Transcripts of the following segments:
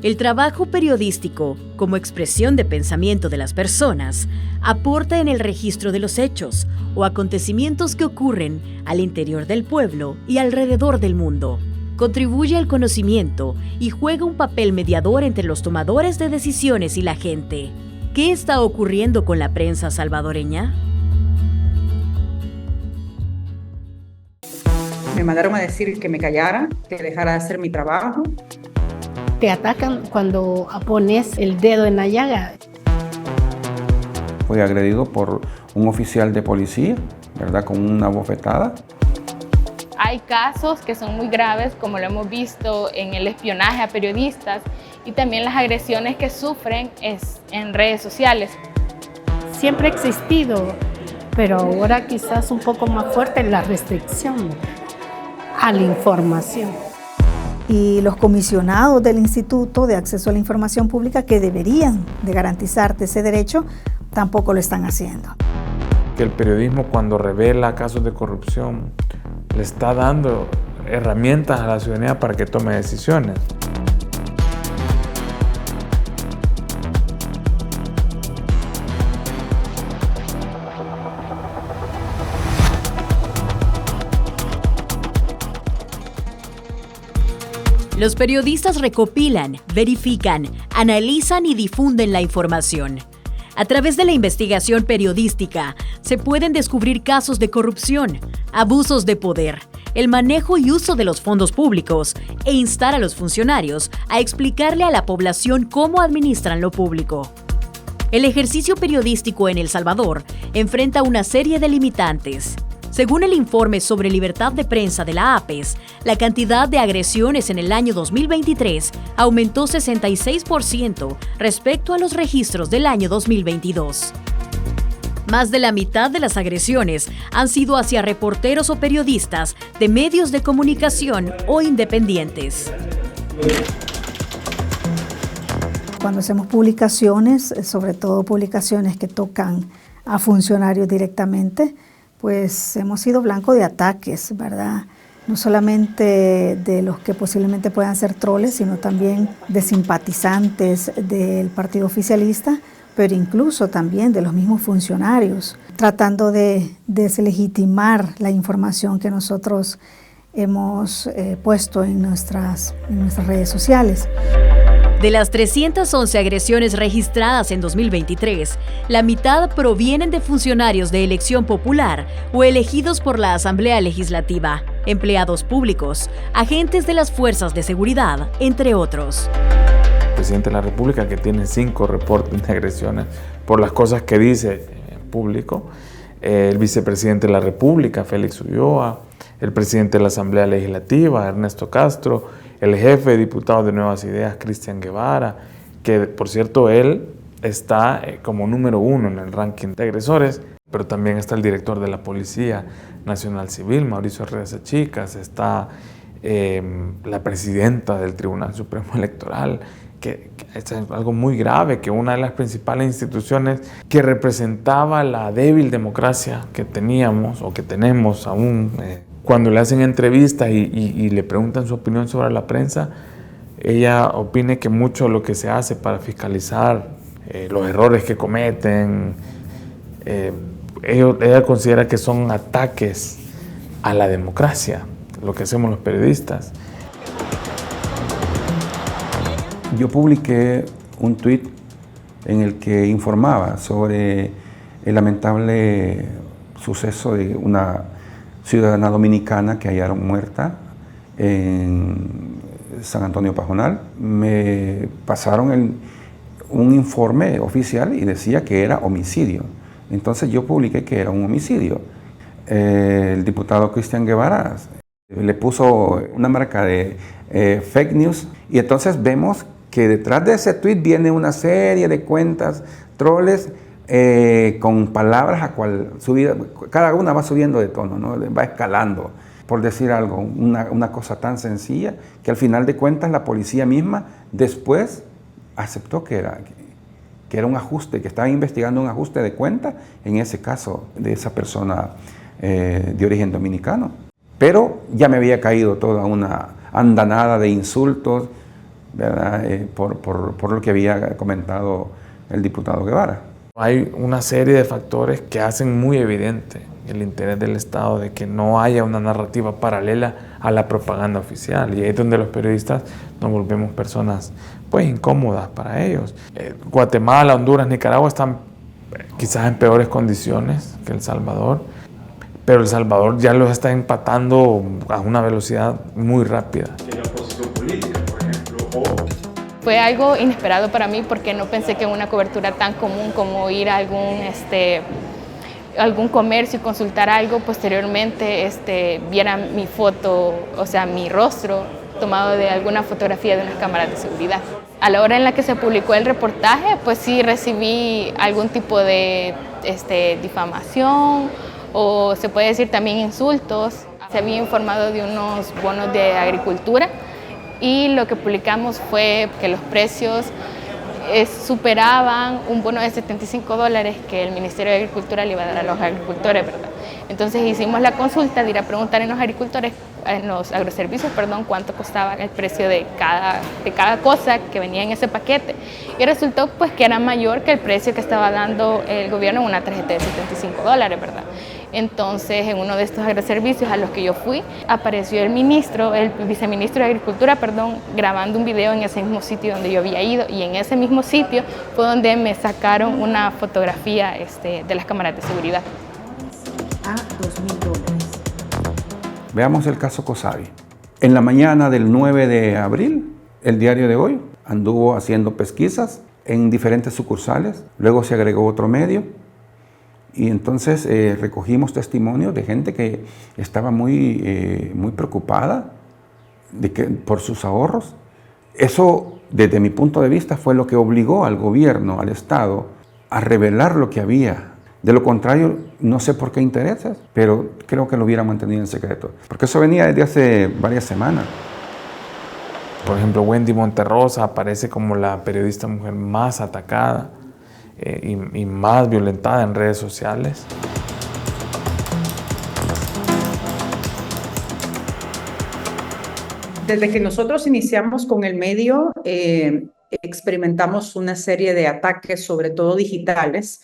El trabajo periodístico, como expresión de pensamiento de las personas, aporta en el registro de los hechos o acontecimientos que ocurren al interior del pueblo y alrededor del mundo. Contribuye al conocimiento y juega un papel mediador entre los tomadores de decisiones y la gente. ¿Qué está ocurriendo con la prensa salvadoreña? Me mandaron a decir que me callara, que dejara de hacer mi trabajo. Te atacan cuando pones el dedo en la llaga. Fui agredido por un oficial de policía, ¿verdad? Con una bofetada. Hay casos que son muy graves, como lo hemos visto en el espionaje a periodistas y también las agresiones que sufren en redes sociales. Siempre ha existido, pero ahora quizás un poco más fuerte la restricción a la información. Y los comisionados del Instituto de Acceso a la Información Pública, que deberían de garantizarte ese derecho, tampoco lo están haciendo. Que el periodismo, cuando revela casos de corrupción, le está dando herramientas a la ciudadanía para que tome decisiones. Los periodistas recopilan, verifican, analizan y difunden la información. A través de la investigación periodística, se pueden descubrir casos de corrupción, abusos de poder, el manejo y uso de los fondos públicos e instar a los funcionarios a explicarle a la población cómo administran lo público. El ejercicio periodístico en El Salvador enfrenta una serie de limitantes. Según el informe sobre libertad de prensa de la APES, la cantidad de agresiones en el año 2023 aumentó 66% respecto a los registros del año 2022. Más de la mitad de las agresiones han sido hacia reporteros o periodistas de medios de comunicación o independientes. Cuando hacemos publicaciones, sobre todo publicaciones que tocan a funcionarios directamente, pues hemos sido blanco de ataques, ¿verdad? No solamente de los que posiblemente puedan ser troles, sino también de simpatizantes del partido oficialista, pero incluso también de los mismos funcionarios, tratando de deslegitimar la información que nosotros hemos puesto en nuestras redes sociales. De las 311 agresiones registradas en 2023, la mitad provienen de funcionarios de elección popular o elegidos por la Asamblea Legislativa, empleados públicos, agentes de las fuerzas de seguridad, entre otros. El presidente de la República, que tiene 5 reportes de agresiones por las cosas que dice en público, el vicepresidente de la República, Félix Ulloa, el presidente de la Asamblea Legislativa, Ernesto Castro, el jefe de diputados de Nuevas Ideas, Cristian Guevara, que por cierto él está como número 1 en el ranking de agresores, pero también está el director de la Policía Nacional Civil, Mauricio Reyes Chicas, está la presidenta del Tribunal Supremo Electoral, que es algo muy grave, que una de las principales instituciones que representaba la débil democracia que teníamos o que tenemos aún, cuando le hacen entrevistas y le preguntan su opinión sobre la prensa, ella opina que mucho de lo que se hace para fiscalizar los errores que cometen, ella considera que son ataques a la democracia, lo que hacemos los periodistas. Yo publiqué un tuit en el que informaba sobre el lamentable suceso de una ciudadana dominicana que hallaron muerta en San Antonio Pajonal. Me pasaron un informe oficial y decía que era homicidio. Entonces yo publiqué que era un homicidio. El diputado Cristian Guevara le puso una marca de fake news y entonces vemos que detrás de ese tweet viene una serie de cuentas troles con palabras a cual cada una va subiendo de tono, ¿no? Va escalando, por decir algo, una cosa tan sencilla que al final de cuentas la policía misma después aceptó que era un ajuste, que estaban investigando un ajuste de cuenta en ese caso de esa persona de origen dominicano. Pero ya me había caído toda una andanada de insultos ¿verdad? Por lo que había comentado el diputado Guevara. Hay una serie de factores que hacen muy evidente el interés del Estado de que no haya una narrativa paralela a la propaganda oficial, y ahí es donde los periodistas nos volvemos personas pues incómodas para ellos. Guatemala, Honduras, Nicaragua están quizás en peores condiciones que El Salvador, pero El Salvador ya los está empatando a una velocidad muy rápida. Fue algo inesperado para mí porque no pensé que una cobertura tan común como ir a algún comercio y consultar algo, posteriormente vieran mi foto, o sea, mi rostro tomado de alguna fotografía de unas cámaras de seguridad. A la hora en la que se publicó el reportaje, pues sí recibí algún tipo de difamación, o se puede decir también insultos. Se había informado de unos bonos de agricultura y lo que publicamos fue que los precios superaban un bono de $75 que el Ministerio de Agricultura le iba a dar a los agricultores, ¿verdad? Entonces hicimos la consulta de ir a preguntar en los agroservicios, cuánto costaba el precio de cada cosa que venía en ese paquete. Y resultó pues que era mayor que el precio que estaba dando el gobierno en una tarjeta de $75, ¿verdad? Entonces, en uno de estos agroservicios a los que yo fui, apareció el viceministro de Agricultura, grabando un video en ese mismo sitio donde yo había ido, y en ese mismo sitio fue donde me sacaron una fotografía de las cámaras de seguridad. A $2,000. Veamos el caso Cosavi. En la mañana del 9 de abril, el diario de hoy anduvo haciendo pesquisas en diferentes sucursales, luego se agregó otro medio, y entonces recogimos testimonios de gente que estaba muy preocupada por sus ahorros. Eso, desde mi punto de vista, fue lo que obligó al gobierno, al Estado, a revelar lo que había. De lo contrario, no sé por qué intereses, pero creo que lo hubieran mantenido en secreto, porque eso venía desde hace varias semanas. Por ejemplo, Wendy Monterrosa aparece como la periodista mujer más atacada y más violentada en redes sociales. Desde que nosotros iniciamos con el medio, experimentamos una serie de ataques, sobre todo digitales,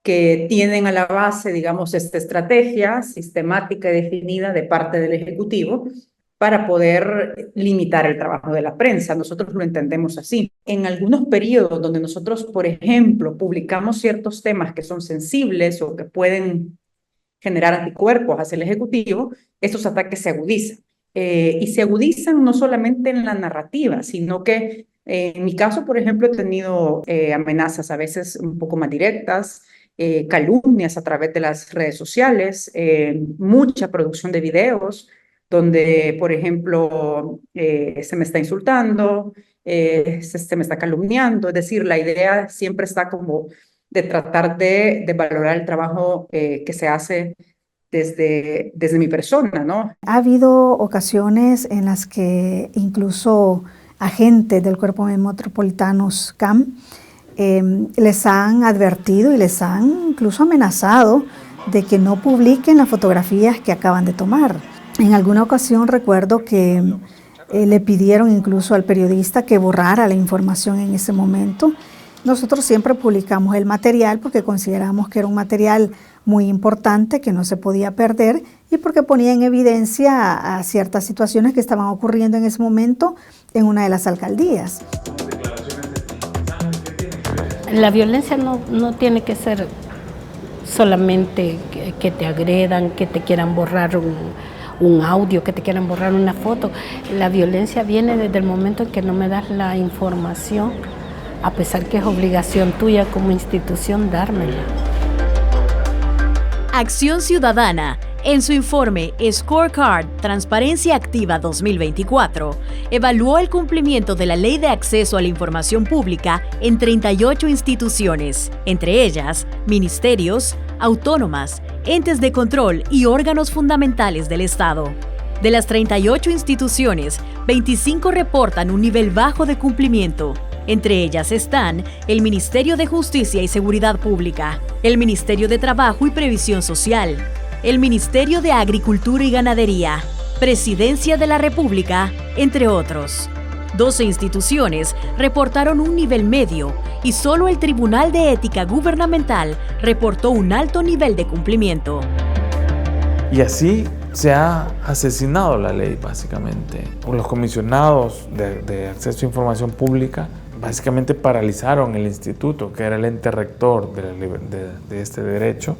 que tienen a la base, digamos, esta estrategia sistemática y definida de parte del Ejecutivo para poder limitar el trabajo de la prensa. Nosotros lo entendemos así. En algunos periodos donde nosotros, por ejemplo, publicamos ciertos temas que son sensibles o que pueden generar anticuerpos hacia el Ejecutivo, estos ataques se agudizan. Y se agudizan no solamente en la narrativa, sino que en mi caso, por ejemplo, he tenido amenazas a veces un poco más directas, calumnias a través de las redes sociales, mucha producción de videos donde, por ejemplo, se me está insultando, se me está calumniando. Es decir, la idea siempre está como de tratar de valorar el trabajo que se hace desde mi persona, ¿no? Ha habido ocasiones en las que incluso agentes del Cuerpo Metropolitano CAM les han advertido y les han incluso amenazado de que no publiquen las fotografías que acaban de tomar. En alguna ocasión recuerdo que le pidieron incluso al periodista que borrara la información en ese momento. Nosotros siempre publicamos el material porque consideramos que era un material muy importante, que no se podía perder, y porque ponía en evidencia a ciertas situaciones que estaban ocurriendo en ese momento en una de las alcaldías. La violencia no tiene que ser solamente que te agredan, que te quieran borrar un audio, que te quieran borrar una foto. La violencia viene desde el momento en que no me das la información, a pesar que es obligación tuya como institución dármela. Acción Ciudadana, en su informe Scorecard Transparencia Activa 2024, evaluó el cumplimiento de la Ley de Acceso a la Información Pública en 38 instituciones, entre ellas ministerios, autónomas, entes de control y órganos fundamentales del Estado. De las 38 instituciones, 25 reportan un nivel bajo de cumplimiento. Entre ellas están el Ministerio de Justicia y Seguridad Pública, el Ministerio de Trabajo y Previsión Social, el Ministerio de Agricultura y Ganadería, Presidencia de la República, entre otros. 12 instituciones reportaron un nivel medio y solo el Tribunal de Ética Gubernamental reportó un alto nivel de cumplimiento. Y así se ha asesinado la ley, básicamente. Los comisionados de acceso a información pública básicamente paralizaron el instituto, que era el ente rector de este derecho.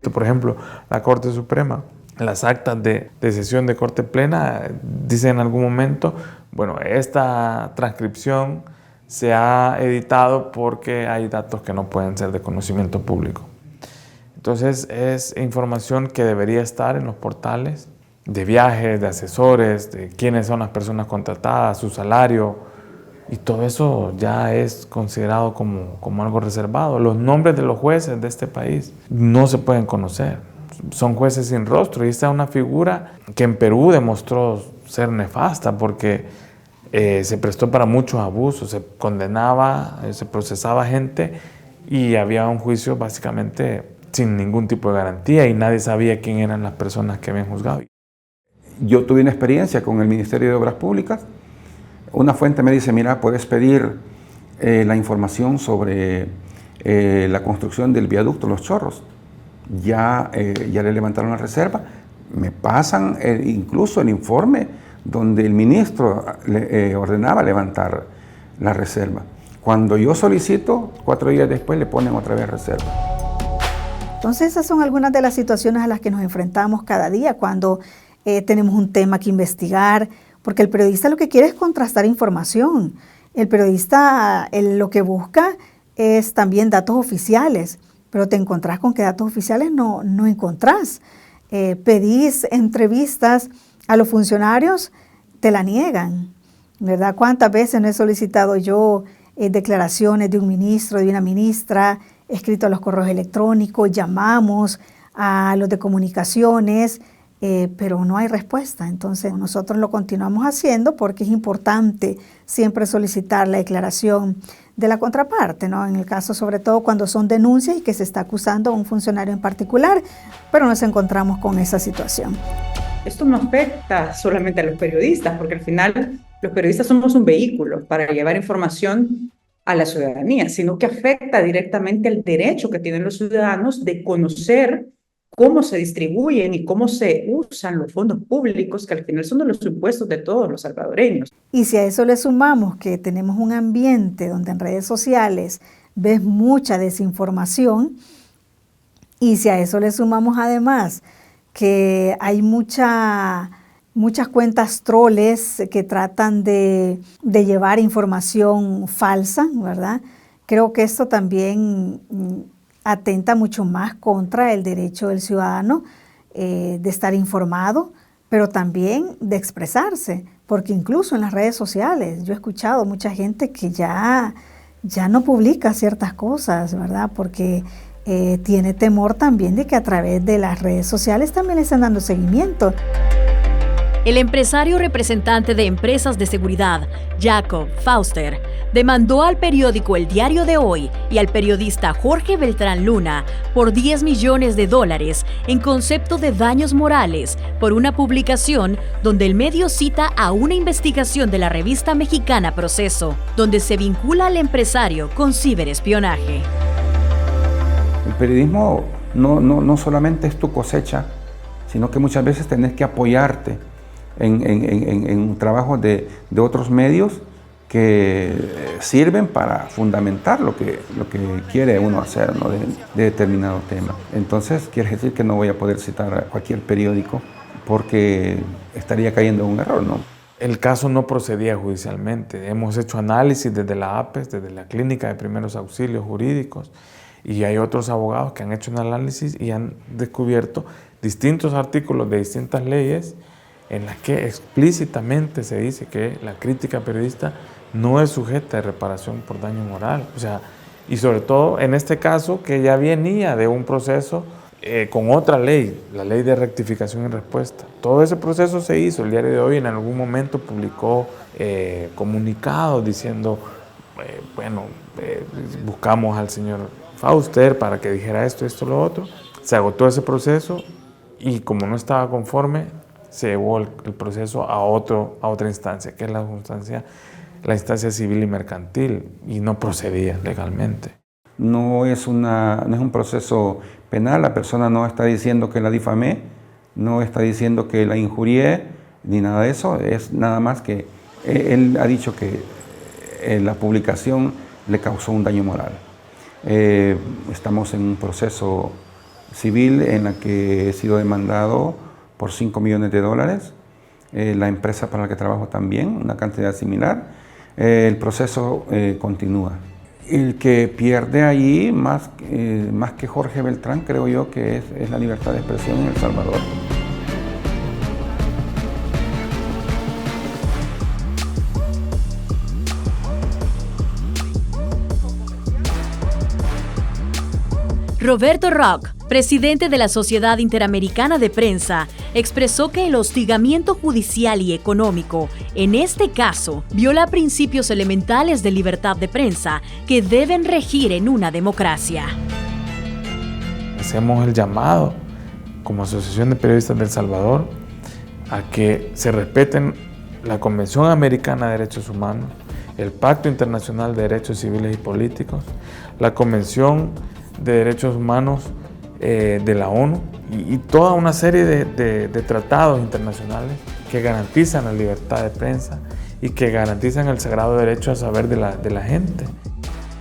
Por ejemplo, la Corte Suprema, las actas de sesión de Corte Plena dicen en algún momento, bueno, esta transcripción se ha editado porque hay datos que no pueden ser de conocimiento público. Entonces es información que debería estar en los portales de viajes, de asesores, de quiénes son las personas contratadas, su salario, y todo eso ya es considerado como algo reservado. Los nombres de los jueces de este país no se pueden conocer. Son jueces sin rostro, y esta es una figura que en Perú demostró ser nefasta porque se prestó para muchos abusos, se condenaba, se procesaba gente y había un juicio básicamente sin ningún tipo de garantía y nadie sabía quién eran las personas que habían juzgado. Yo tuve una experiencia con el Ministerio de Obras Públicas. Una fuente me dice, mira, puedes pedir la información sobre la construcción del viaducto Los Chorros. Ya le levantaron la reserva. Me pasan incluso el informe donde el ministro le ordenaba levantar la reserva. Cuando yo solicito, 4 días después le ponen otra vez reserva. Entonces esas son algunas de las situaciones a las que nos enfrentamos cada día cuando tenemos un tema que investigar, porque el periodista lo que quiere es contrastar información. El periodista lo que busca es también datos oficiales, pero te encontrás con que datos oficiales no encontrás. Pedís entrevistas a los funcionarios, te la niegan, ¿verdad? ¿Cuántas veces no he solicitado yo declaraciones de un ministro, de una ministra, escrito a los correos electrónicos, llamamos a los de comunicaciones, pero no hay respuesta? Entonces nosotros lo continuamos haciendo porque es importante siempre solicitar la declaración de la contraparte, ¿no? En el caso sobre todo cuando son denuncias y que se está acusando a un funcionario en particular, pero nos encontramos con esa situación. Esto no afecta solamente a los periodistas, porque al final los periodistas somos un vehículo para llevar información a la ciudadanía, sino que afecta directamente el derecho que tienen los ciudadanos de conocer cómo se distribuyen y cómo se usan los fondos públicos, que al final son de los impuestos de todos los salvadoreños. Y si a eso le sumamos que tenemos un ambiente donde en redes sociales ves mucha desinformación, y si a eso le sumamos además que hay muchas cuentas troles que tratan de llevar información falsa, ¿verdad? Creo que esto también atenta mucho más contra el derecho del ciudadano de estar informado, pero también de expresarse, porque incluso en las redes sociales yo he escuchado mucha gente que ya no publica ciertas cosas, ¿verdad? Porque tiene temor también de que a través de las redes sociales también le están dando seguimiento. El empresario representante de empresas de seguridad, Jacob Fauster, demandó al periódico El Diario de Hoy y al periodista Jorge Beltrán Luna por $10 millones en concepto de daños morales por una publicación donde el medio cita a una investigación de la revista mexicana Proceso, donde se vincula al empresario con ciberespionaje. El periodismo no solamente es tu cosecha, sino que muchas veces tenés que apoyarte en trabajos de otros medios que sirven para fundamentar lo que quiere uno hacer, ¿no? de determinado tema. Entonces, quiere decir que no voy a poder citar a cualquier periódico porque estaría cayendo en un error, ¿no? El caso no procedía judicialmente. Hemos hecho análisis desde la APES, desde la Clínica de Primeros Auxilios Jurídicos, y hay otros abogados que han hecho un análisis y han descubierto distintos artículos de distintas leyes en las que explícitamente se dice que la crítica periodista no es sujeta de reparación por daño moral. O sea, y sobre todo en este caso que ya venía de un proceso con otra ley, la ley de rectificación y respuesta. Todo ese proceso se hizo. El Diario de Hoy en algún momento publicó comunicados diciendo, buscamos al señor Fauster para que dijera esto, lo otro. Se agotó ese proceso y como no estaba conforme, se llevó el proceso a otra instancia, que es la la instancia civil y mercantil y no procedía legalmente. No es un proceso penal, la persona no está diciendo que la difamé, no está diciendo que la injurié, ni nada de eso, es nada más que él ha dicho que la publicación le causó un daño moral. Estamos en un proceso civil en la que he sido demandado por $5 millones. La empresa para la que trabajo también, una cantidad similar. El proceso continúa. El que pierde allí, más que Jorge Beltrán, creo yo que es la libertad de expresión en El Salvador. Roberto Rock, presidente de la Sociedad Interamericana de Prensa, expresó que el hostigamiento judicial y económico, en este caso, viola principios elementales de libertad de prensa que deben regir en una democracia. Hacemos el llamado, como Asociación de Periodistas de El Salvador, a que se respeten la Convención Americana de Derechos Humanos, el Pacto Internacional de Derechos Civiles y Políticos, la Convención de Derechos Humanos de la ONU y toda una serie de tratados internacionales que garantizan la libertad de prensa y que garantizan el sagrado derecho a saber de la gente.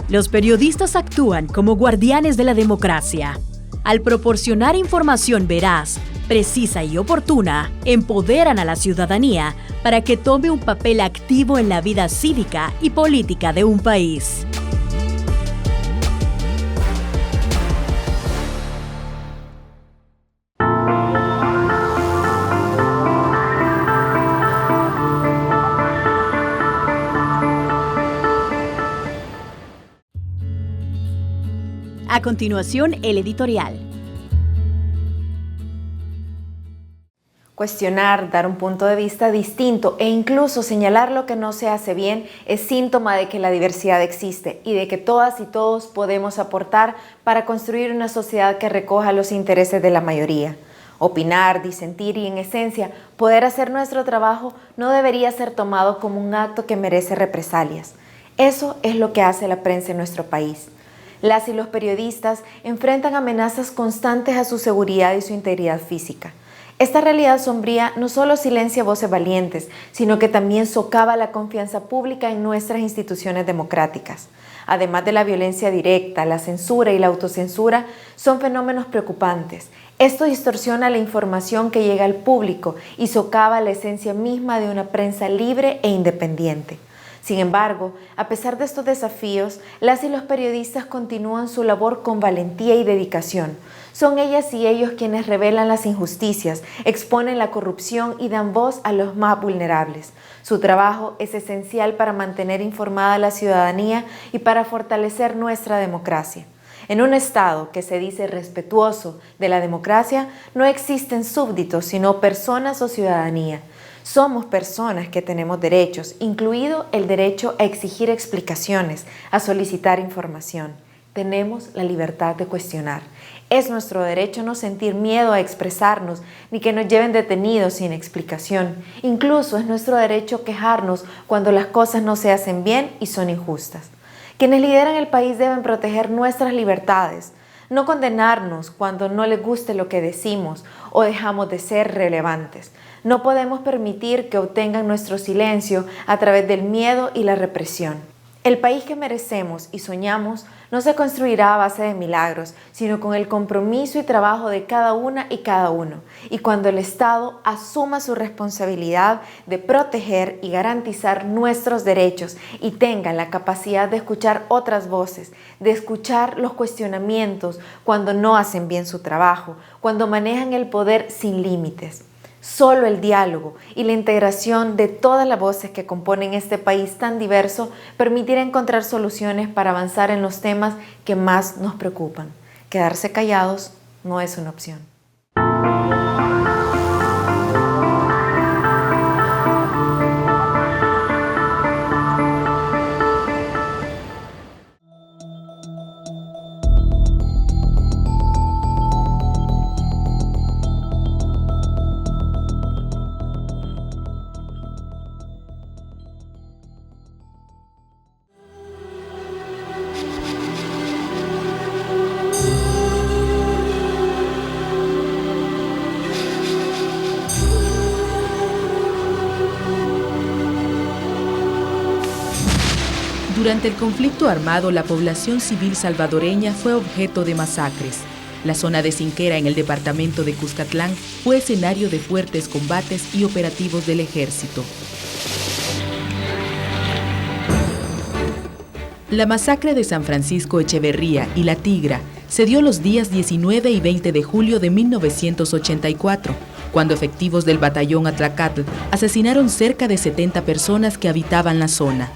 Los periodistas actúan como guardianes de la democracia. Al proporcionar información veraz, precisa y oportuna, empoderan a la ciudadanía para que tome un papel activo en la vida cívica y política de un país. A continuación, el editorial. Cuestionar, dar un punto de vista distinto e incluso señalar lo que no se hace bien es síntoma de que la diversidad existe y de que todas y todos podemos aportar para construir una sociedad que recoja los intereses de la mayoría. Opinar, disentir y en esencia poder hacer nuestro trabajo no debería ser tomado como un acto que merece represalias. Eso es lo que hace la prensa en nuestro país. Las y los periodistas enfrentan amenazas constantes a su seguridad y su integridad física. Esta realidad sombría no solo silencia voces valientes, sino que también socava la confianza pública en nuestras instituciones democráticas. Además de la violencia directa, la censura y la autocensura son fenómenos preocupantes. Esto distorsiona la información que llega al público y socava la esencia misma de una prensa libre e independiente. Sin embargo, a pesar de estos desafíos, las y los periodistas continúan su labor con valentía y dedicación. Son ellas y ellos quienes revelan las injusticias, exponen la corrupción y dan voz a los más vulnerables. Su trabajo es esencial para mantener informada a la ciudadanía y para fortalecer nuestra democracia. En un Estado que se dice respetuoso de la democracia, no existen súbditos, sino personas o ciudadanía. Somos personas que tenemos derechos, incluido el derecho a exigir explicaciones, a solicitar información. Tenemos la libertad de cuestionar. Es nuestro derecho no sentir miedo a expresarnos, ni que nos lleven detenidos sin explicación. Incluso es nuestro derecho quejarnos cuando las cosas no se hacen bien y son injustas. Quienes lideran el país deben proteger nuestras libertades, no condenarnos cuando no les guste lo que decimos o dejamos de ser relevantes. No podemos permitir que obtengan nuestro silencio a través del miedo y la represión. El país que merecemos y soñamos no se construirá a base de milagros, sino con el compromiso y trabajo de cada una y cada uno. Y cuando el Estado asuma su responsabilidad de proteger y garantizar nuestros derechos y tenga la capacidad de escuchar otras voces, de escuchar los cuestionamientos cuando no hacen bien su trabajo, cuando manejan el poder sin límites. Solo el diálogo y la integración de todas las voces que componen este país tan diverso permitirá encontrar soluciones para avanzar en los temas que más nos preocupan. Quedarse callados no es una opción. Durante el conflicto armado, la población civil salvadoreña fue objeto de masacres. La zona de Sinquera, en el departamento de Cuscatlán, fue escenario de fuertes combates y operativos del ejército. La masacre de San Francisco Echeverría y La Tigra se dio los días 19 y 20 de julio de 1984, cuando efectivos del batallón Atlacatl asesinaron cerca de 70 personas que habitaban la zona.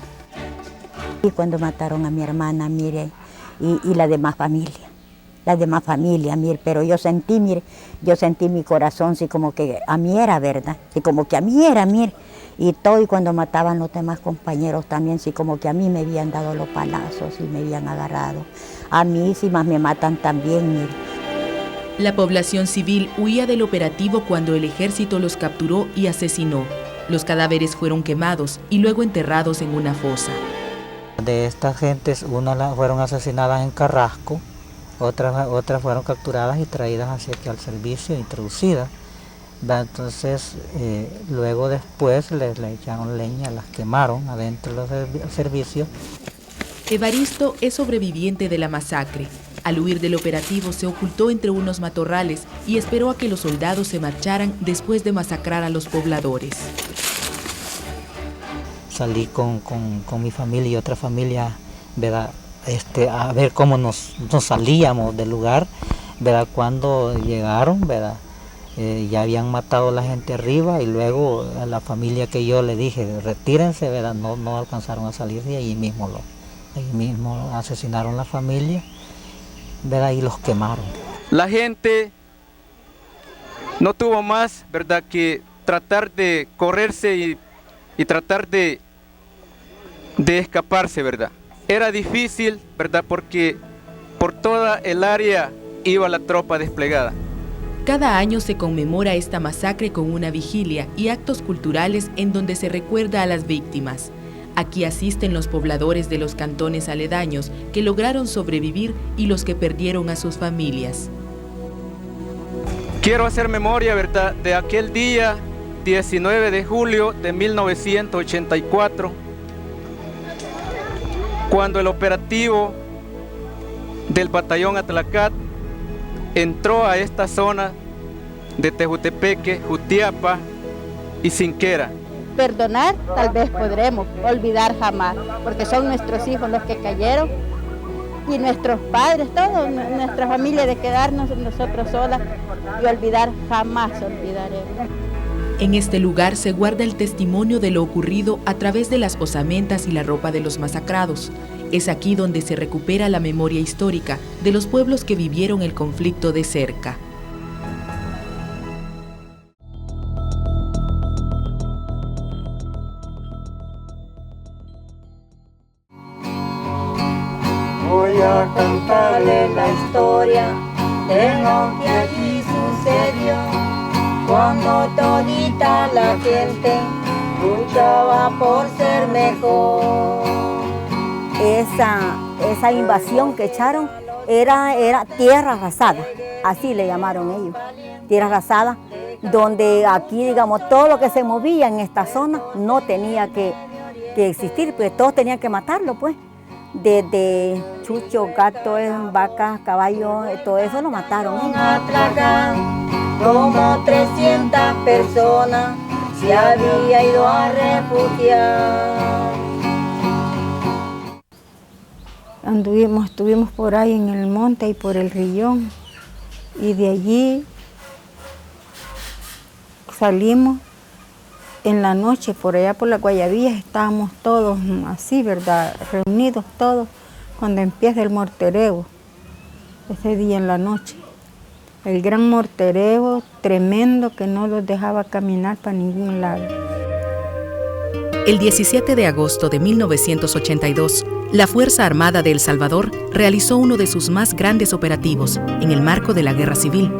Y cuando mataron a mi hermana, mire, y la demás familia, mire, pero yo sentí mi corazón, sí, como que a mí era, ¿verdad? Sí, como que a mí era, mire, y todo, y cuando mataban los demás compañeros también, sí, como que a mí me habían dado los palazos y me habían agarrado. A mí, sí, más me matan también, mire. La población civil huía del operativo cuando el ejército los capturó y asesinó. Los cadáveres fueron quemados y luego enterrados en una fosa. De estas gentes, unas fueron asesinadas en Carrasco, otras fueron capturadas y traídas hacia aquí al servicio, introducidas. Entonces, luego después le echaron leña, las quemaron adentro del servicio. Evaristo es sobreviviente de la masacre. Al huir del operativo se ocultó entre unos matorrales y esperó a que los soldados se marcharan después de masacrar a los pobladores. Salí con mi familia y otra familia, ¿verdad? A ver cómo nos salíamos del lugar, ¿verdad? Cuando llegaron, ¿verdad? Ya habían matado a la gente arriba y luego a la familia que yo le dije, retírense, ¿verdad? No alcanzaron a salir y ahí mismo asesinaron a la familia, ¿verdad? Y los quemaron. La gente no tuvo más, ¿verdad?, que tratar de correrse y tratar de escaparse, ¿verdad? Era difícil, ¿verdad?, porque por toda el área iba la tropa desplegada. Cada año se conmemora esta masacre con una vigilia y actos culturales en donde se recuerda a las víctimas. Aquí asisten los pobladores de los cantones aledaños que lograron sobrevivir y los que perdieron a sus familias. Quiero hacer memoria, ¿verdad?, de aquel día 19 de julio de 1984, cuando el operativo del batallón Atlacatl entró a esta zona de Tejutepeque, Jutiapa y Sinquera. Perdonar tal vez podremos, olvidar jamás, porque son nuestros hijos los que cayeron y nuestros padres, toda nuestra familia, de quedarnos nosotros solas y olvidar jamás olvidaremos. En este lugar se guarda el testimonio de lo ocurrido a través de las osamentas y la ropa de los masacrados. Es aquí donde se recupera la memoria histórica de los pueblos que vivieron el conflicto de cerca. Voy a cantarle la historia de lo que allí sucedió, cuando todita la gente luchaba por ser mejor. Esa invasión que echaron era tierra arrasada, así le llamaron ellos, tierra arrasada, donde aquí, digamos, todo lo que se movía en esta zona no tenía que existir, pues todos tenían que matarlo, pues. Desde chuchos, gatos, vacas, caballos, todo eso lo mataron. Como 300 personas se había ido a refugiar. Estuvimos por ahí en el monte y por el Rillón, y de allí salimos en la noche, por allá por las Guayabillas, estábamos todos así, ¿verdad?, reunidos todos, cuando empieza el mortereo, ese día en la noche. El gran mortereo tremendo que no los dejaba caminar para ningún lado. El 17 de agosto de 1982, la Fuerza Armada de El Salvador realizó uno de sus más grandes operativos en el marco de la Guerra Civil.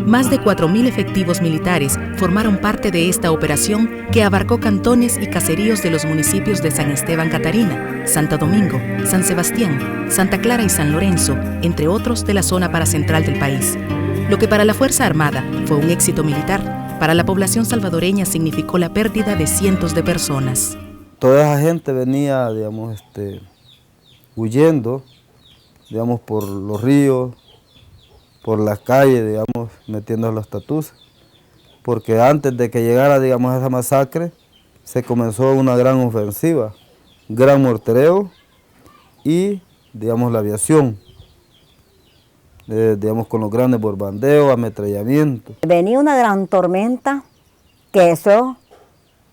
Más de 4.000 efectivos militares formaron parte de esta operación que abarcó cantones y caseríos de los municipios de San Esteban Catarina, Santo Domingo, San Sebastián, Santa Clara y San Lorenzo, entre otros de la zona paracentral del país. Lo que para la Fuerza Armada fue un éxito militar, para la población salvadoreña significó la pérdida de cientos de personas. Toda esa gente venía, digamos, huyendo, digamos, por los ríos, por las calles, digamos, metiendo los tatús, porque antes de que llegara, digamos, esa masacre, se comenzó una gran ofensiva, gran mortereo y, digamos, la aviación, digamos, con los grandes bombardeos, ametrallamientos. Venía una gran tormenta, que eso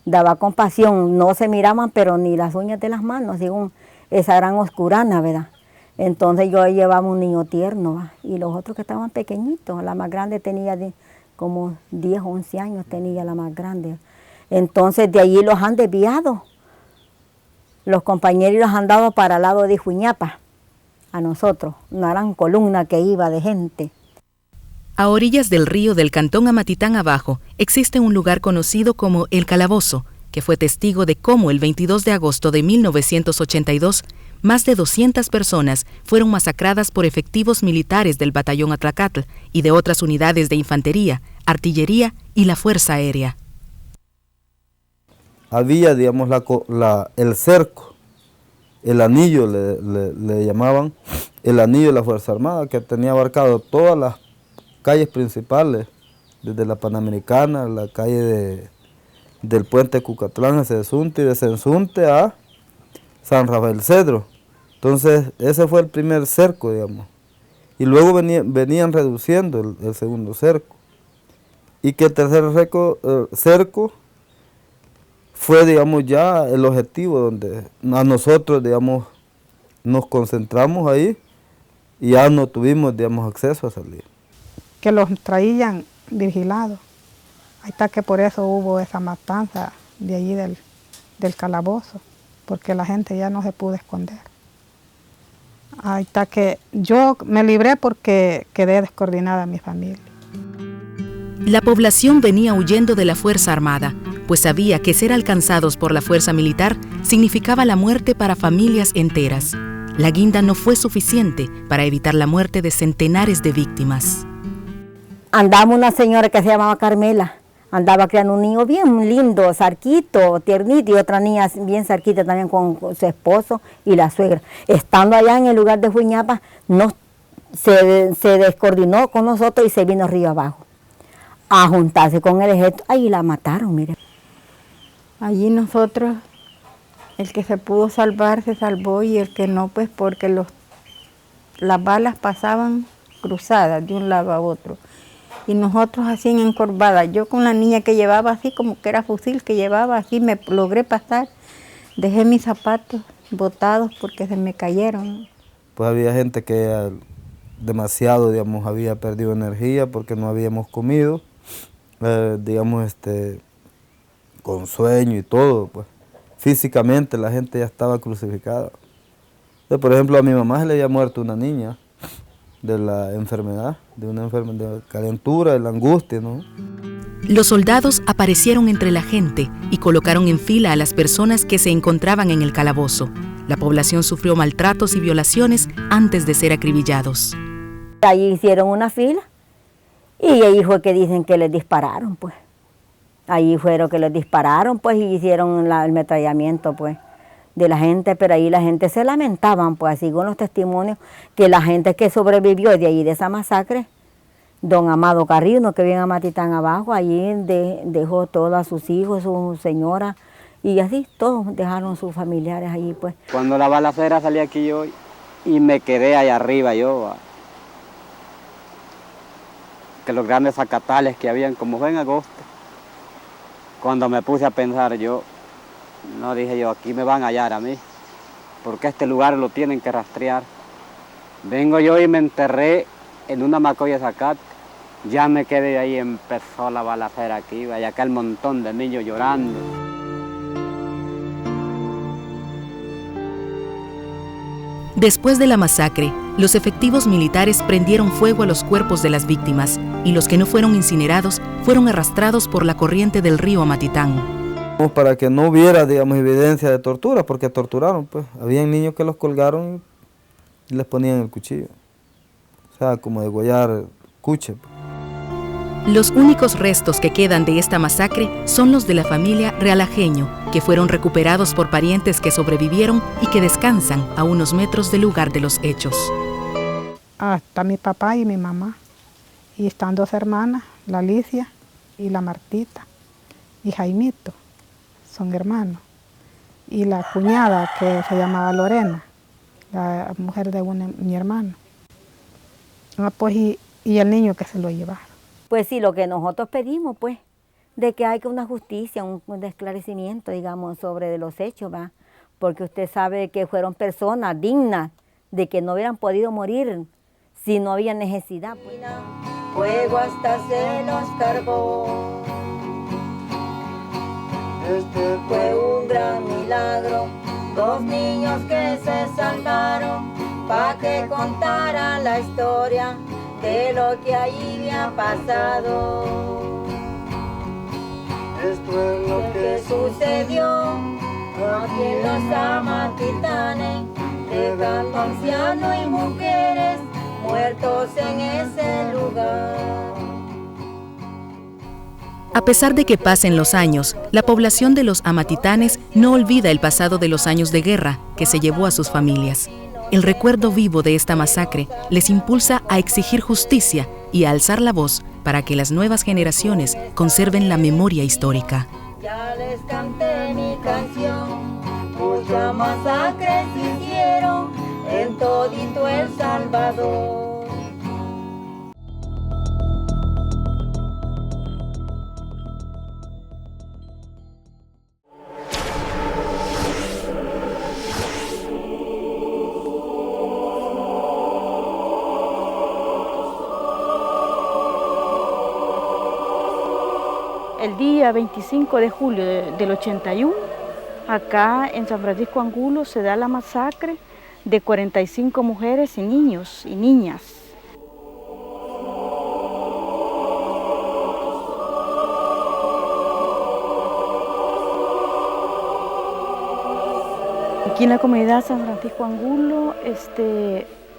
daba compasión, no se miraban, pero ni las uñas de las manos, según esa gran oscurana, ¿verdad? Entonces yo llevaba un niño tierno, ¿va? Y los otros que estaban pequeñitos, la más grande tenía como 10 o 11 años, tenía la más grande. Entonces de allí los han desviado, los compañeros los han dado para el lado de Juiñapa, a nosotros, una gran columna que iba de gente. A orillas del río del cantón Amatitán Abajo existe un lugar conocido como El Calabozo, que fue testigo de cómo el 22 de agosto de 1982, más de 200 personas fueron masacradas por efectivos militares del Batallón Atlacatl y de otras unidades de infantería, artillería y la Fuerza Aérea. Había, digamos, el cerco, el anillo le llamaban, el anillo de la Fuerza Armada, que tenía abarcado todas las calles principales, desde la Panamericana, la calle del puente Cucatlán a Senzunte y de Senzunte a San Rafael Cedro. Entonces ese fue el primer cerco, digamos, y luego venían reduciendo el segundo cerco, y que el tercer cerco fue, digamos, ya el objetivo donde a nosotros, digamos, nos concentramos ahí y ya no tuvimos, digamos, acceso a salir. Que los traían vigilados. Ahí está que por eso hubo esa matanza de allí del calabozo, porque la gente ya no se pudo esconder. Ahí está que yo me libré porque quedé descoordinada en mi familia. La población venía huyendo de la Fuerza Armada, pues sabía que ser alcanzados por la fuerza militar significaba la muerte para familias enteras. La guinda no fue suficiente para evitar la muerte de centenares de víctimas. Andaba una señora que se llamaba Carmela, andaba criando un niño bien lindo, sarquito, tiernito, y otra niña bien sarquita también con su esposo y la suegra. Estando allá en el lugar de Juiñapa, se descoordinó con nosotros y se vino río abajo a juntarse con el ejército. Ahí la mataron, mire. Allí nosotros, el que se pudo salvar se salvó y el que no, pues porque las balas pasaban cruzadas de un lado a otro. Y nosotros así encorvadas, yo con la niña que llevaba así como que era fusil que llevaba, así me logré pasar. Dejé mis zapatos botados porque se me cayeron. Pues había gente que demasiado, digamos, había perdido energía porque no habíamos comido, digamos, con sueño y todo, pues. Físicamente la gente ya estaba crucificada. Entonces, por ejemplo, a mi mamá se le había muerto una niña de la enfermedad, de una enfermedad de calentura, de la angustia, ¿no? Los soldados aparecieron entre la gente y colocaron en fila a las personas que se encontraban en el calabozo. La población sufrió maltratos y violaciones antes de ser acribillados. Allí hicieron una fila y ahí fue que dicen que les dispararon, pues. Ahí fueron que les dispararon, pues, y hicieron el ametrallamiento, pues, de la gente, pero ahí la gente se lamentaban, pues, así con los testimonios, que la gente que sobrevivió de ahí, de esa masacre, don Amado Carrillo, que viene a Amatitán Abajo, allí dejó todos a sus hijos, su señora, y así todos dejaron sus familiares allí, pues. Cuando la balacera salí aquí yo y me quedé allá arriba yo, que los grandes zacatales que habían, como fue en agosto, cuando me puse a pensar yo, no dije yo, aquí me van a hallar a mí, porque este lugar lo tienen que rastrear. Vengo yo y me enterré en una macoya de zacate, ya me quedé ahí, empezó la balacera aquí, y acá el montón de niños llorando. Después de la masacre, los efectivos militares prendieron fuego a los cuerpos de las víctimas y los que no fueron incinerados fueron arrastrados por la corriente del río Amatitán. Para que no hubiera, digamos, evidencia de tortura, porque torturaron, pues. Habían niños que los colgaron y les ponían el cuchillo. O sea, como degollar cuche. Los únicos restos que quedan de esta masacre son los de la familia Realajeño, que fueron recuperados por parientes que sobrevivieron y que descansan a unos metros del lugar de los hechos. Está mi papá y mi mamá, y están 2 hermanas, la Alicia y la Martita, y Jaimito, son hermanos, y la cuñada que se llamaba Lorena, la mujer de mi hermano, pues, y el niño que se lo llevaron. Pues sí, lo que nosotros pedimos, pues, de que haya una justicia, un esclarecimiento, digamos, sobre los hechos, ¿va? Porque usted sabe que fueron personas dignas, de que no hubieran podido morir si no había necesidad. Pues. Fuego hasta se los cargó. Este fue un gran milagro, 2 niños que se salvaron, pa' que contara la historia de lo que allí había pasado. Esto es lo que sucedió aquí en los Amatitanes, dejando ancianos y mujeres muertos en ese lugar. A pesar de que pasen los años, la población de los Amatitanes no olvida el pasado de los años de guerra que se llevó a sus familias. El recuerdo vivo de esta masacre les impulsa a exigir justicia y a alzar la voz para que las nuevas generaciones conserven la memoria histórica. Ya les canté mi canción, muchas masacres hicieron en todito El Salvador. El día 25 de julio del 81, acá en San Francisco Angulo se da la masacre de 45 mujeres y niños y niñas. Aquí en la comunidad San Francisco Angulo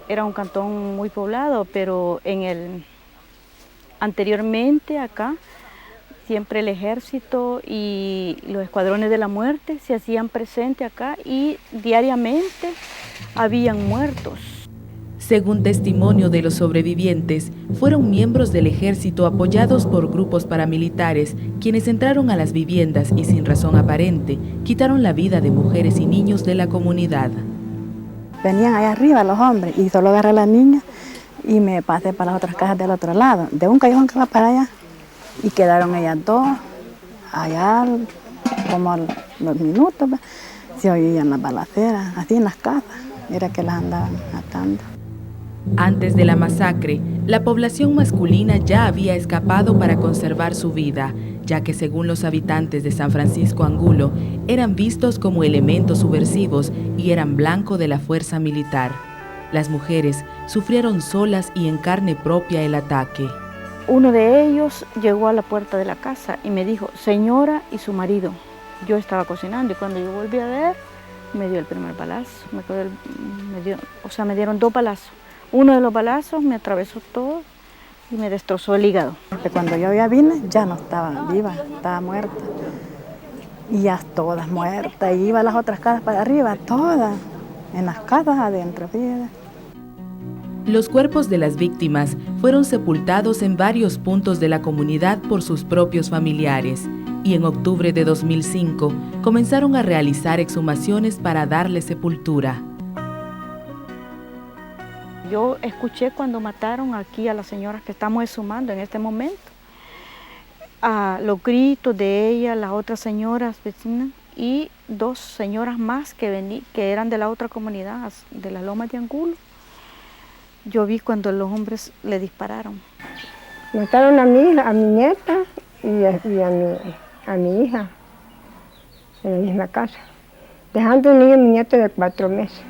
era un cantón muy poblado, pero anteriormente acá siempre el ejército y los escuadrones de la muerte se hacían presentes acá y diariamente habían muertos. Según testimonio de los sobrevivientes, fueron miembros del ejército apoyados por grupos paramilitares quienes entraron a las viviendas y sin razón aparente quitaron la vida de mujeres y niños de la comunidad. Venían allá arriba los hombres y solo agarré a la niña y me pasé para las otras casas del otro lado, de un callejón que va para allá. Y quedaron ellas 2, allá como a los minutos, se oían las balaceras, así en las casas, era que las andaban matando. Antes de la masacre, la población masculina ya había escapado para conservar su vida, ya que según los habitantes de San Francisco Angulo, eran vistos como elementos subversivos y eran blanco de la fuerza militar. Las mujeres sufrieron solas y en carne propia el ataque. Uno de ellos llegó a la puerta de la casa y me dijo, señora y su marido. Yo estaba cocinando y cuando yo volví a ver, me dio el primer balazo. Me dieron 2 balazos. Uno de los balazos me atravesó todo y me destrozó el hígado. Cuando yo ya vine, ya no estaba viva, estaba muerta. Y ya todas muertas. Y iba a las otras casas para arriba, todas, en las casas adentro. Fíjate. Los cuerpos de las víctimas fueron sepultados en varios puntos de la comunidad por sus propios familiares y en octubre de 2005 comenzaron a realizar exhumaciones para darle sepultura. Yo escuché cuando mataron aquí a las señoras que estamos exhumando en este momento, a los gritos de ella, las otras señoras vecinas y 2 señoras más que eran de la otra comunidad, de las Lomas de Angulo. Yo vi cuando los hombres le dispararon. Mataron a mi hija, a mi nieta y a mi hija en la misma casa, dejando un niño y mi nieto de 4 meses.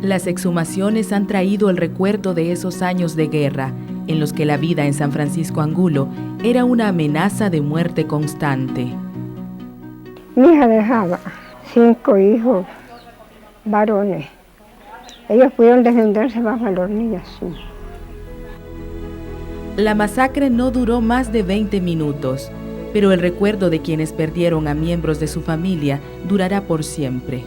Las exhumaciones han traído el recuerdo de esos años de guerra, en los que la vida en San Francisco Angulo era una amenaza de muerte constante. Mi hija dejaba 5 hijos varones. Ellos pudieron defenderse bajo los niños. Sí. La masacre no duró más de 20 minutos, pero el recuerdo de quienes perdieron a miembros de su familia durará por siempre.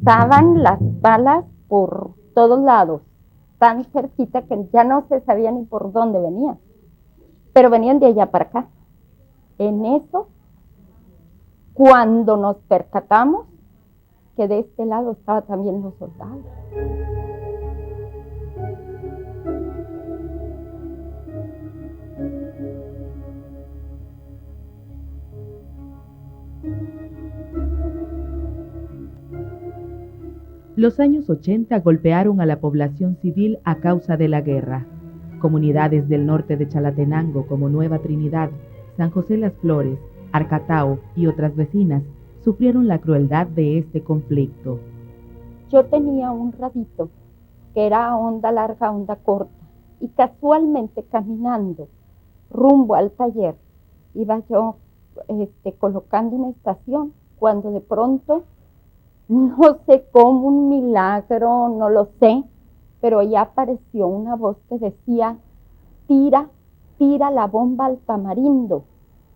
Pasaban las balas por todos lados, tan cerquita que ya no se sabía ni por dónde venían, pero venían de allá para acá. En eso, cuando nos percatamos que de este lado estaban también los soldados. Los años 80 golpearon a la población civil a causa de la guerra. Comunidades del norte de Chalatenango como Nueva Trinidad, San José Las Flores, Arcatao y otras vecinas sufrieron la crueldad de este conflicto. Yo tenía un radito que era onda larga, onda corta, y casualmente caminando rumbo al taller iba yo colocando una estación cuando de pronto, no sé cómo, un milagro, no lo sé, pero ya apareció una voz que decía: tira la bomba al tamarindo,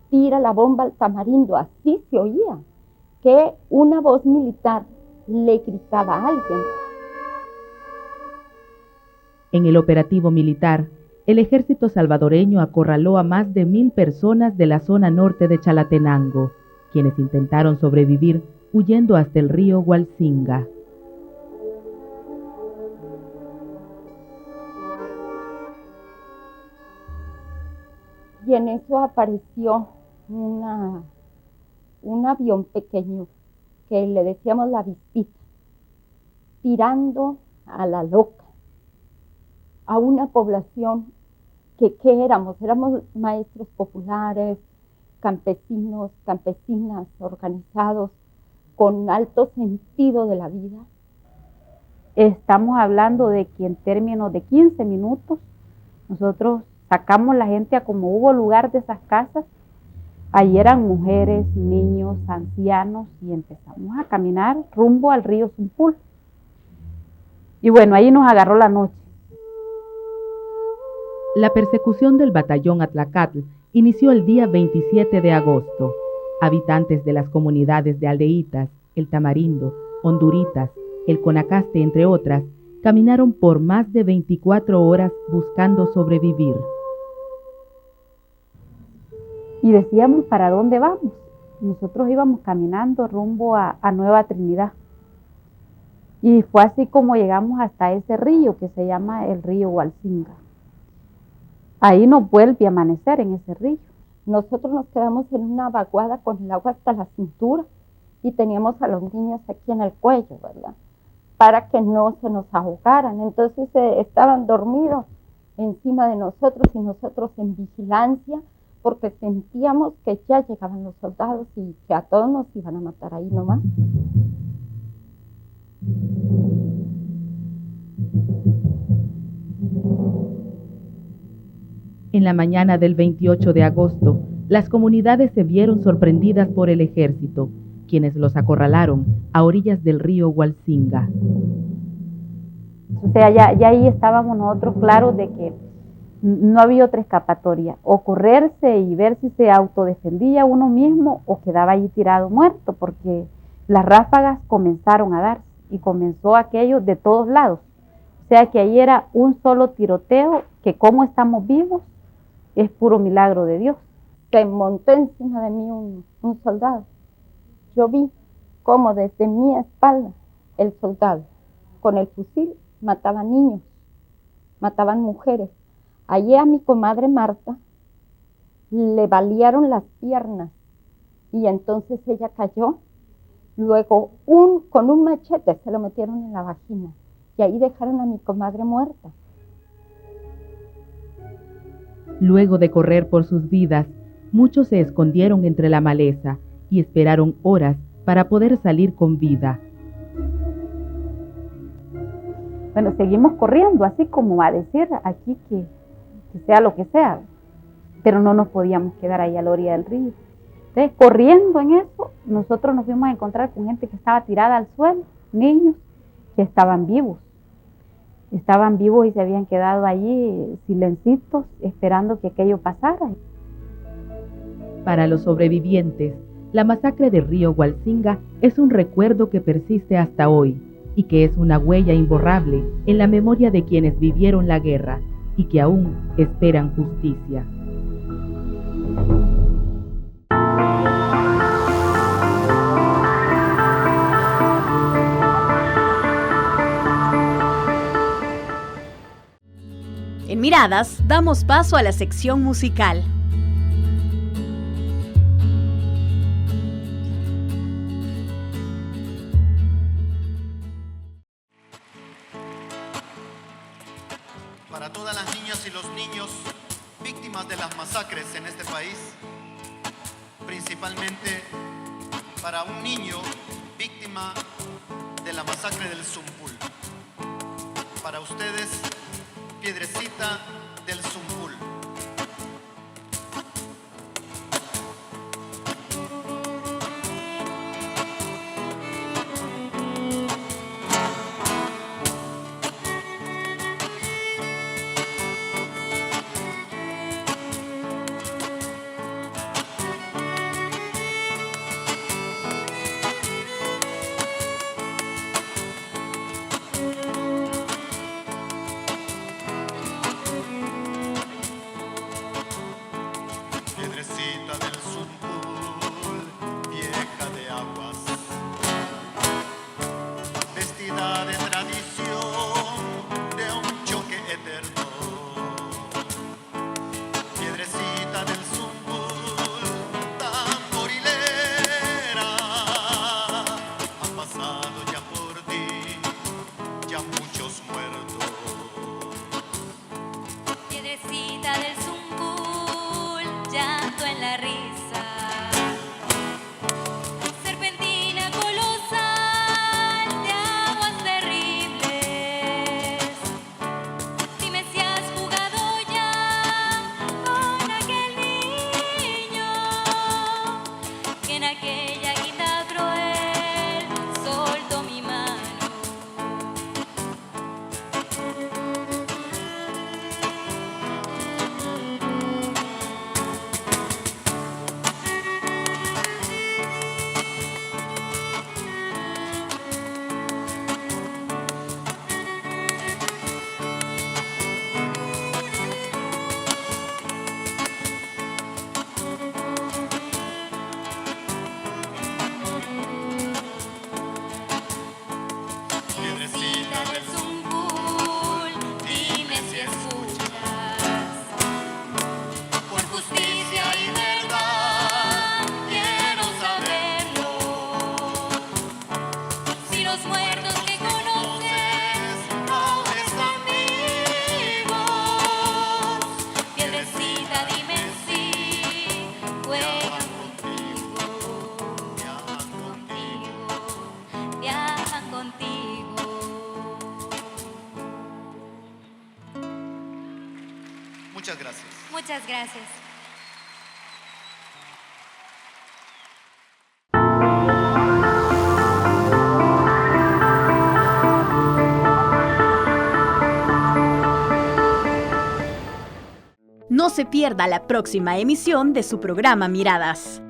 tira la bomba al tamarindo. Así se oía, que una voz militar le gritaba a alguien. En el operativo militar, el ejército salvadoreño acorraló a más de 1000 personas de la zona norte de Chalatenango, quienes intentaron sobrevivir huyendo hasta el río Hualsinga. Y en eso apareció un avión pequeño que le decíamos la avispita, tirando a la loca a una población que éramos maestros populares, campesinos, campesinas organizados con alto sentido de la vida. Estamos hablando de que en términos de 15 minutos nosotros sacamos la gente a como hubo lugar de esas casas. Ahí eran mujeres, niños, ancianos, y empezamos a caminar rumbo al río Zumpul. Y bueno, ahí nos agarró la noche. La persecución del batallón Atlacatl inició el día 27 de agosto. Habitantes de las comunidades de Aldeitas, El Tamarindo, Honduritas, El Conacaste, entre otras, caminaron por más de 24 horas buscando sobrevivir. Y decíamos, ¿para dónde vamos? Nosotros íbamos caminando rumbo a Nueva Trinidad. Y fue así como llegamos hasta ese río que se llama el río Hualsinga. Ahí nos vuelve a amanecer en ese río. Nosotros nos quedamos en una vaguada con el agua hasta la cintura y teníamos a los niños aquí en el cuello, ¿verdad? Para que no se nos ahogaran. Entonces estaban dormidos encima de nosotros y nosotros en vigilancia, porque sentíamos que ya llegaban los soldados y que a todos nos iban a matar ahí nomás. En la mañana del 28 de agosto, las comunidades se vieron sorprendidas por el ejército, quienes los acorralaron a orillas del río Hualsinga. O sea, ya ahí estábamos nosotros claros de que no había otra escapatoria, o correrse y ver si se autodefendía uno mismo o quedaba ahí tirado muerto, porque las ráfagas comenzaron a darse y comenzó aquello de todos lados. O sea que ahí era un solo tiroteo, que como estamos vivos es puro milagro de Dios. Se montó encima de mí un soldado. Yo vi cómo desde mi espalda el soldado con el fusil mataba niños, mataban mujeres. Allí a mi comadre Marta le balearon las piernas y entonces ella cayó. Luego con un machete se lo metieron en la vagina y ahí dejaron a mi comadre muerta. Luego de correr por sus vidas, muchos se escondieron entre la maleza y esperaron horas para poder salir con vida. Bueno, seguimos corriendo, así como a decir aquí que sea lo que sea, pero no nos podíamos quedar ahí a la orilla del río. Entonces, corriendo en eso, nosotros nos fuimos a encontrar con gente que estaba tirada al suelo, niños que estaban vivos y se habían quedado allí silencitos esperando que aquello pasara. Para los sobrevivientes, la masacre de Río Hualsinga es un recuerdo que persiste hasta hoy y que es una huella imborrable en la memoria de quienes vivieron la guerra y que aún esperan justicia. En Miradas, damos paso a la sección musical. Para todas las niñas y los niños víctimas de las masacres en este país, principalmente para un niño víctima de la masacre del Zumpul. Para ustedes, Piedrecita del Zumpul. Muchas gracias. Muchas gracias. No se pierda la próxima emisión de su programa Miradas.